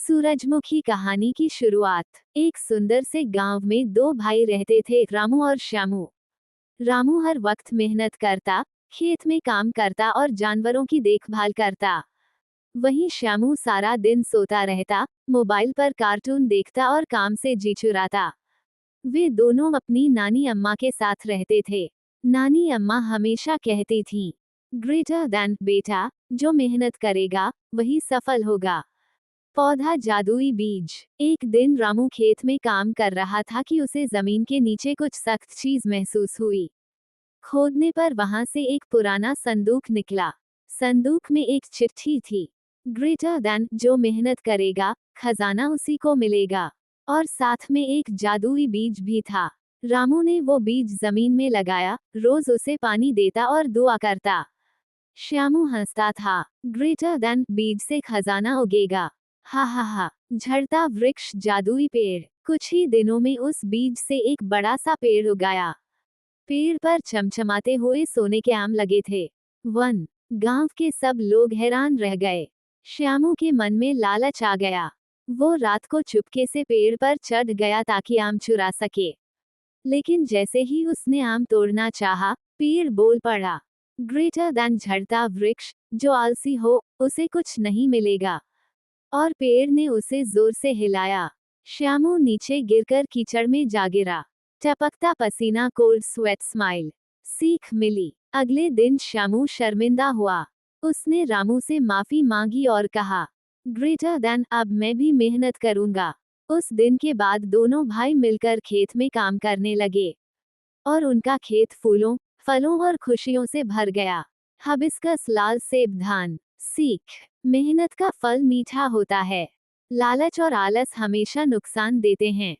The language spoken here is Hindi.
सूरजमुखी कहानी की शुरुआत। एक सुंदर से गांव में दो भाई रहते थे, रामू और श्यामू। रामू हर वक्त मेहनत करता, खेत में काम करता और जानवरों की देखभाल करता। वहीं श्यामू सारा दिन सोता रहता, मोबाइल पर कार्टून देखता और काम से जी चुराता। वे दोनों अपनी नानी अम्मा के साथ रहते थे। नानी अम्मा हमेशा कहती थीं, ग्रेटर देन बेटा, जो मेहनत करेगा वही सफल होगा। पौधा जादुई बीज। एक दिन रामू खेत में काम कर रहा था कि उसे जमीन के नीचे कुछ सख्त चीज महसूस हुई। खोदने पर वहां से एक पुराना संदूक निकला। संदूक में एक चिट्ठी थी। ग्रेटर देन, जो मेहनत करेगा खजाना उसी को मिलेगा। और साथ में एक जादुई बीज भी था। रामू ने वो बीज जमीन में लगाया, रोज उसे पानी देता और दुआ करता। श्यामू हंसता था, ग्रेटर देन बीज से खजाना उगेगा। हा हा हा। झड़ता वृक्ष जादुई पेड़। कुछ ही दिनों में उस बीज से एक बड़ा सा पेड़ उगाया। पेड़ पर चमचमाते हुए सोने के आम लगे थे। गांव के सब लोग हैरान रह गए। श्यामू के मन में लालच आ गया। वो रात को चुपके से पेड़ पर चढ़ गया ताकि आम चुरा सके। लेकिन जैसे ही उसने आम तोड़ना चाहा, पेड़ बोल पड़ा, ग्रेटर देन झड़ता वृक्ष, जो आलसी हो उसे कुछ नहीं मिलेगा। और पेड़ ने उसे जोर से हिलाया। श्यामू नीचे गिरकर कीचड़ में जा गिरा। टपकता पसीना, कोल्ड स्वेट स्माइल। सीख मिली। अगले दिन श्यामू शर्मिंदा हुआ। उसने रामू से माफी मांगी और कहा, ग्रेटर देन, अब मैं भी मेहनत करूंगा। उस दिन के बाद दोनों भाई मिलकर खेत में काम करने लगे। और उनका खेत फूलों, फलों और खुशियों से भर गया। हबिस्कस, लाल सेब, धान। सीख, मेहनत का फल मीठा होता है। लालच और आलस हमेशा नुकसान देते हैं।